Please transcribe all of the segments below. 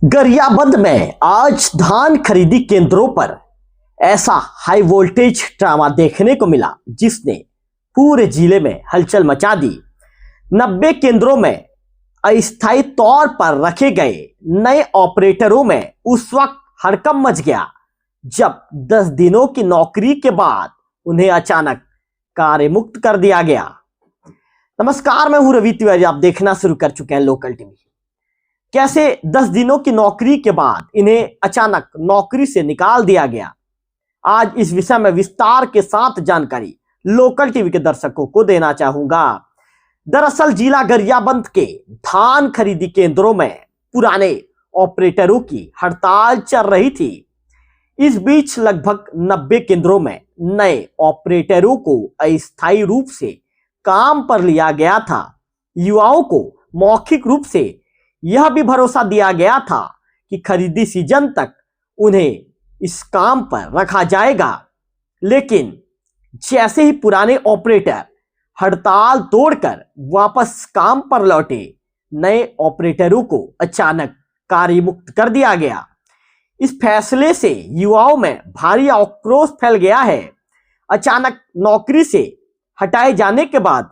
गरियाबंद में आज धान खरीदी केंद्रों पर ऐसा हाई वोल्टेज ड्रामा देखने को मिला जिसने पूरे जिले में हलचल मचा दी। 90 केंद्रों में अस्थायी तौर पर रखे गए नए ऑपरेटरों में उस वक्त हड़कंप मच गया जब 10 दिनों की नौकरी के बाद उन्हें अचानक कार्य मुक्त कर दिया गया। नमस्कार, मैं हूं रवि तिवारी। आप देखना शुरू कर चुके हैं लोकल टीवी। कैसे 10 दिनों की नौकरी के बाद इन्हें अचानक नौकरी से निकाल दिया गया, आज इस विषय में विस्तार के साथ जानकारी लोकल टीवी के दर्शकों को देना चाहूंगा। दरअसल जिला गरियाबंद के धान खरीदी केंद्रों में पुराने ऑपरेटरों की हड़ताल चल रही थी। इस बीच लगभग 90 केंद्रों में नए ऑपरेटरों को अस्थायी रूप से काम पर लिया गया था। युवाओं को मौखिक रूप से यह भी भरोसा दिया गया था कि खरीदी सीजन तक उन्हें इस काम पर रखा जाएगा, लेकिन जैसे ही पुराने ऑपरेटर हड़ताल तोड़कर वापस काम पर लौटे, नए ऑपरेटरों को अचानक कार्य मुक्त कर दिया गया। इस फैसले से युवाओं में भारी आक्रोश फैल गया है। अचानक नौकरी से हटाए जाने के बाद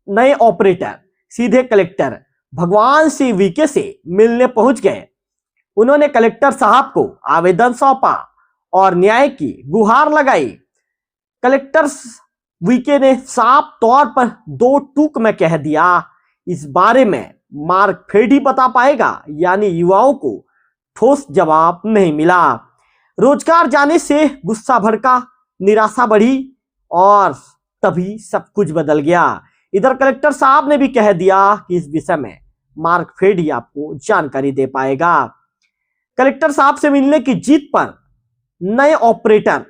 नए ऑपरेटर सीधे कलेक्टर भगवान सिंह वीके से मिलने पहुंच गए। उन्होंने कलेक्टर साहब को आवेदन सौंपा और न्याय की गुहार लगाई। कलेक्टर वीके ने साफ तौर पर 2 टूक में कह दिया, इस बारे में मार्कफेड ही बता पाएगा। यानी युवाओं को ठोस जवाब नहीं मिला। रोजगार जाने से गुस्सा भड़का, निराशा बढ़ी और तभी सब कुछ बदल गया। इधर कलेक्टर साहब ने भी कह दिया कि इस विषय में मार्कफेड ही आपको जानकारी दे पाएगा। कलेक्टर साहब से मिलने की जीत पर नए ऑपरेटर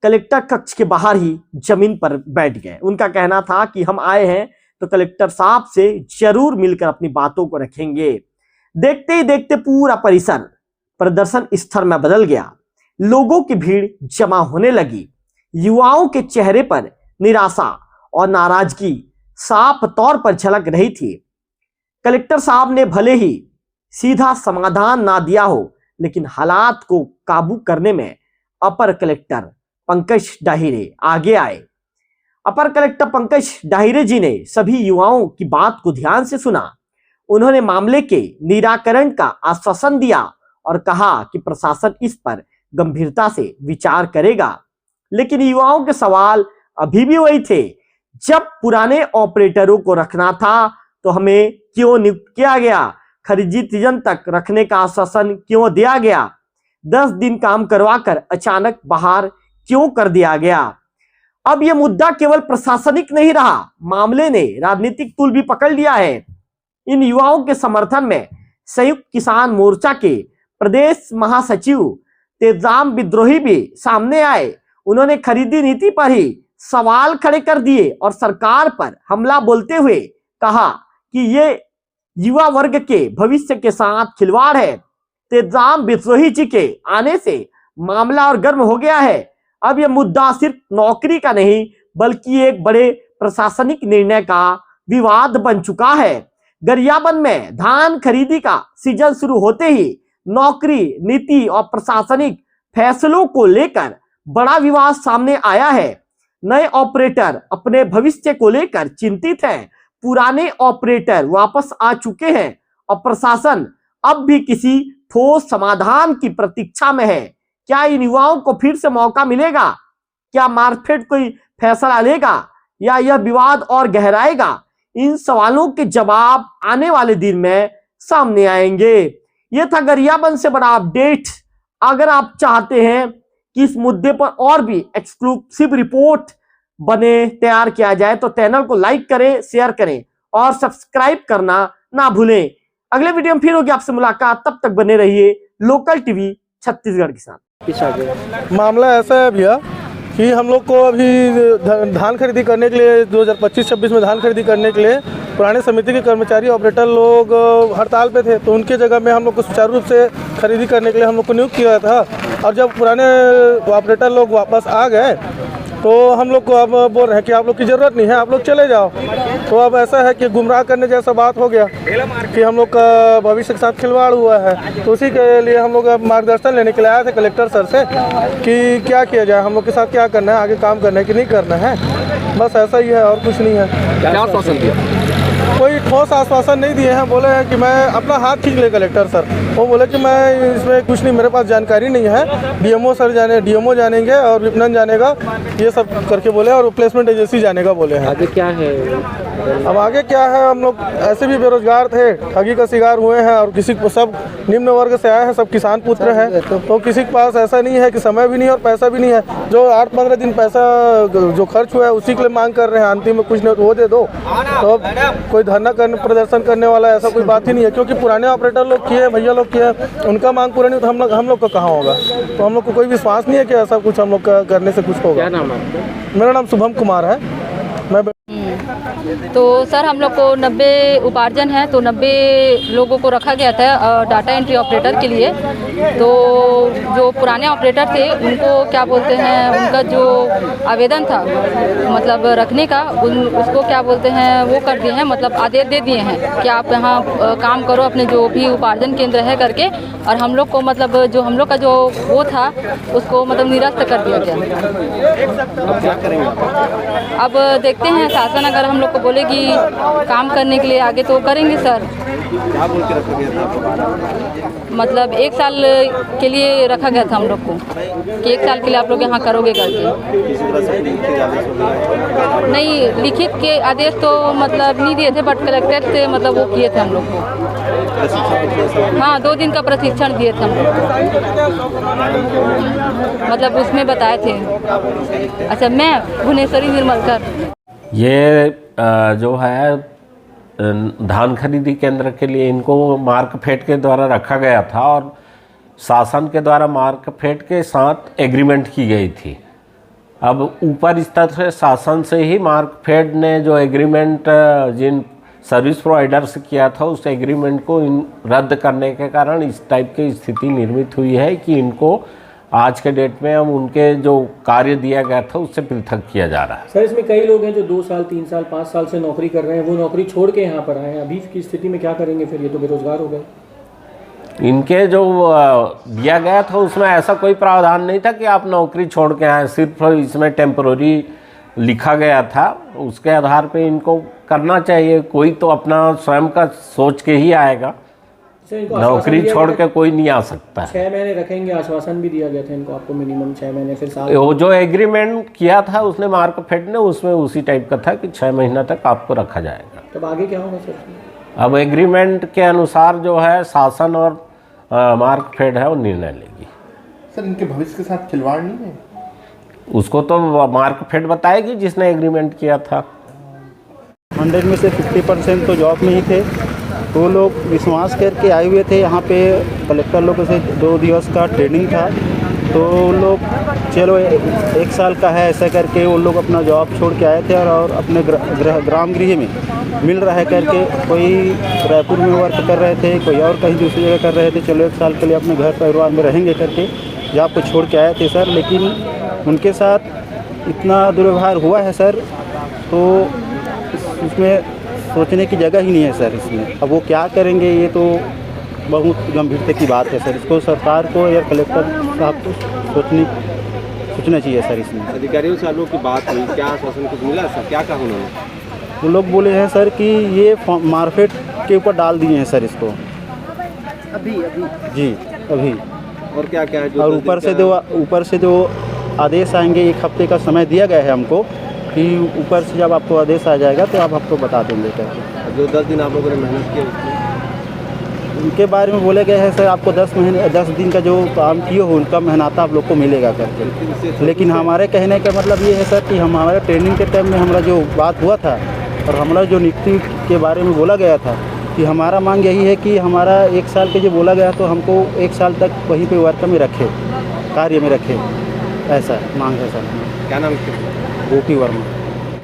कलेक्टर कक्ष के बाहर ही जमीन पर बैठ गए। उनका कहना था कि हम आए हैं तो कलेक्टर साहब से जरूर मिलकर अपनी बातों को रखेंगे। देखते ही देखते पूरा परिसर प्रदर्शन स्थल में बदल गया। लोगों की भीड़ जमा होने लगी। युवाओं के चेहरे पर निराशा और नाराजगी साफ तौर पर झलक रही थी। कलेक्टर साहब ने भले ही सीधा समाधान ना दिया हो, लेकिन हालात को काबू करने में अपर कलेक्टर पंकज डाहिरे आगे आए। अपर कलेक्टर पंकज डाहिरे जी ने सभी युवाओं की बात को ध्यान से सुना। उन्होंने मामले के निराकरण का आश्वासन दिया और कहा कि प्रशासन इस पर गंभीरता से विचार करेगा। लेकिन युवाओं के सवाल अभी भी वही थे, जब पुराने ऑपरेटरों को रखना था तो हमें क्यों नियुक्त किया गया? खरीदी सीजन तक रखने का आश्वासन क्यों दिया गया? 10 दिन काम करवाकर अचानक बाहर क्यों कर दिया गया? अब यह मुद्दा केवल प्रशासनिक नहीं रहा, मामले ने राजनीतिक तूल भी पकड़ लिया है। इन युवाओं के समर्थन में संयुक्त किसान मोर्चा के प्रदेश महासचिव तेजाम विद्रोही भी सामने आए। उन्होंने खरीदी नीति पर ही सवाल खड़े कर दिए और सरकार पर हमला बोलते हुए कहा कि ये युवा वर्ग के भविष्य के साथ खिलवाड़ है। तेजाम विद्रोही जी के आने से मामला और गर्म हो गया है। अब यह मुद्दा सिर्फ नौकरी का नहीं, बल्कि एक बड़े प्रशासनिक निर्णय का विवाद बन चुका है। गरियाबंद में धान खरीदी का सीजन शुरू होते ही नौकरी नीति और प्रशासनिक फैसलों को लेकर बड़ा विवाद सामने आया है। नए ऑपरेटर अपने भविष्य को लेकर चिंतित हैं। पुराने ऑपरेटर वापस आ चुके हैं और प्रशासन अब भी किसी ठोस समाधान की प्रतीक्षा में है। क्या इन युवाओं को फिर से मौका मिलेगा? क्या मार्कफेड कोई फैसला लेगा या यह विवाद और गहराएगा? इन सवालों के जवाब आने वाले दिन में सामने आएंगे। यह था गरियाबंद से बड़ा अपडेट। अगर आप चाहते हैं कि इस मुद्दे पर और भी एक्सक्लूसिव रिपोर्ट तैयार किया जाए तो चैनल को लाइक करें, शेयर करें और सब्सक्राइब करना ना भूलें। अगले वीडियो में फिर होगी आपसे मुलाकात, तब तक बने रहिए लोकल टीवी छत्तीसगढ़ के साथ। मामला ऐसा है भैया कि हम लोग को अभी धान खरीदी करने के लिए 2025-26 में धान खरीदी करने के लिए पुराने समिति के कर्मचारी ऑपरेटर लोग हड़ताल पे थे, तो उनके जगह में हम लोग को सुचारू रूप से खरीदी करने के लिए हम लोग को नियुक्त किया था। और जब पुराने ऑपरेटर लोग वापस आ गए तो हम लोग को अब बोल रहे हैं कि आप लोग की ज़रूरत नहीं है, आप लोग चले जाओ। तो अब ऐसा है कि गुमराह करने जैसा बात हो गया कि हम लोग का भविष्य के साथ खिलवाड़ हुआ है। तो उसी के लिए हम लोग अब मार्गदर्शन लेने के लिए आए थे कलेक्टर सर से कि क्या किया जाए, हम लोग के साथ क्या करना है, आगे काम करना है कि नहीं करना है। बस ऐसा ही है और कुछ नहीं है। क्या आश्वासन दिया? कोई ठोस आश्वासन नहीं दिए हैं। बोले हैं कि मैं अपना हाथ खींच ले कलेक्टर सर। वो बोले कि मैं इसमें कुछ नहीं, मेरे पास जानकारी नहीं है। डीएमओ सर डीएमओ जानेंगे और विपणन जानेगा, ये सब करके बोले, और प्लेसमेंट एजेंसी जानेगा बोले हैं। आगे क्या है? अब आगे क्या है, हम लोग ऐसे भी बेरोजगार थे, ठगी का शिकार हुए हैं, और किसी को सब निम्न वर्ग से आए हैं, सब किसान पुत्र हैं। तो किसी के पास ऐसा नहीं है कि समय भी नहीं और पैसा भी नहीं है। जो 8-15 दिन पैसा जो खर्च हुआ है उसी के लिए मांग कर रहे हैं, अंतिम में कुछ नहीं वो दे दो। तो अब कोई धरना करने प्रदर्शन करने वाला ऐसा कोई बात ही नहीं है, क्योंकि पुराने ऑपरेटर लोग किए, भैया लोग किए, उनका मांग पूरा नहीं, तो हम लोग का कहाँ होगा। तो हम लोग को कोई विश्वास नहीं है कि ऐसा कुछ हम लोग का करने से कुछ होगा। क्या नाम है आपका? मेरा नाम शुभम कुमार है। मैं तो सर हम लोग को 90 उपार्जन है, तो 90 लोगों को रखा गया था डाटा एंट्री ऑपरेटर के लिए। तो जो पुराने ऑपरेटर थे उनको क्या बोलते हैं, उनका जो आवेदन था मतलब रखने का, उसको क्या बोलते हैं वो कर दिए हैं, मतलब आदेश दे दिए हैं कि आप यहाँ काम करो अपने जो भी उपार्जन केंद्र है करके। और हम लोग को मतलब जो हम लोग का जो वो था उसको मतलब निरस्त कर दिया गया। अब देखते हैं शासन अगर हम लोग को बोलेगी काम करने के लिए आगे तो करेंगे सर। क्या बोल के रखा गया था आपको? मतलब 1 साल के लिए रखा गया था हम लोग को कि 1 साल के लिए आप लोग यहाँ करोगे करके। नहीं, लिखित के आदेश तो मतलब नहीं दिए थे, बट कलेक्टर से मतलब वो किए थे हम लोग को। हाँ, 2 दिन का प्रशिक्षण दिए थे हम लोग को, मतलब उसमें बताए थे। अच्छा, मैं भुवनेश्वरी निर्मलकर। ये जो है धान खरीदी केंद्र के लिए इनको मार्कफेड के द्वारा रखा गया था, और शासन के द्वारा मार्कफेड के साथ एग्रीमेंट की गई थी। अब ऊपर स्तर से शासन से ही मार्कफेड ने जो एग्रीमेंट जिन सर्विस प्रोवाइडर से किया था उस एग्रीमेंट को रद्द करने के कारण इस टाइप की स्थिति निर्मित हुई है कि इनको आज के डेट में हम उनके जो कार्य दिया गया था उससे पृथक किया जा रहा है। सर, इसमें कई लोग हैं जो 2 साल 3 साल 5 साल से नौकरी कर रहे हैं, वो नौकरी छोड़ के यहाँ पर आए हैं। अभी की स्थिति में क्या करेंगे फिर? ये तो बेरोजगार हो गए। इनके जो दिया गया था उसमें ऐसा कोई प्रावधान नहीं था कि आप नौकरी छोड़ के आए, सिर्फ इसमें टेम्पररी लिखा गया था। उसके आधार पे इनको करना चाहिए। कोई तो अपना स्वयं का सोच के ही आएगा, नौकरी छोड़ के कोई नहीं आ सकता। 6 महीने रखेंगे, आश्वासन भी दिया गया था इनको, आपको मिनिमम 6 महीने, फिर साल। वो जो एग्रीमेंट किया था उसने मार्कफेड ने, उसमें उसी टाइप का था कि 6 महीना तक आपको रखा जाएगा। तब आगे क्या होगा सर? अब एग्रीमेंट के अनुसार जो है शासन और मार्कफेड है वो निर्णय लेगी। सर, इनके भविष्य के साथ खिलवाड़ नहीं है? उसको तो मार्कफेड बताएगी जिसने एग्रीमेंट किया था। 100 में से 50% तो जॉब में ही थे। तो लोग विश्वास करके आए हुए थे यहाँ पे। कलेक्टर लोगों से 2 दिवस का ट्रेनिंग था, तो लोग चलो 1 साल का है ऐसा करके वो लोग अपना जॉब छोड़ के आए थे, और अपने ग्राम गृह में मिल रहा है करके, कोई रायपुर में वर्क कर रहे थे, कोई और कहीं दूसरी जगह कर रहे थे। चलो 1 साल के लिए अपने घर परिवार में रहेंगे करके जॉब को छोड़ के आए थे सर। लेकिन उनके साथ इतना दुर्व्यवहार हुआ है सर, तो उसमें सोचने की जगह ही नहीं है सर इसमें। अब वो क्या करेंगे, ये तो बहुत गंभीरता की बात है सर। इसको सरकार को या कलेक्टर साहब को सोचना चाहिए सर इसमें। अधिकारियों से आप लोग की बात हुई, क्या आश्वासन कुछ मिला सर? क्या कहा उन्होंने? वो लोग बोले हैं सर कि ये मार्केट के ऊपर डाल दिए हैं सर इसको अभी जी अभी। और क्या क्या है? और ऊपर से जो आदेश आएंगे, 1 हफ्ते का समय दिया गया है हमको कि ऊपर से जब आपको आदेश आ जाएगा तो आप आपको बता देंगे करके। जो 10 दिन आप लोगों ने मेहनत की उनके बारे में बोले गए हैं सर, आपको 10 दिन का जो काम किए हो उनका मेहनता आप लोग को मिलेगा करके। लेकिन हमारे कहने का मतलब ये है सर कि हमारे ट्रेनिंग के टाइम में हमारा जो बात हुआ था और हमारा जो नियुक्ति के बारे में बोला गया था कि हमारा मांग यही है कि हमारा 1 साल के जो बोला गया तो हमको 1 साल तक वहीं पे वर्क में रखे, कार्य में रखे, ऐसा मांग है सर। क्या नाम है? गोपी वर्मा।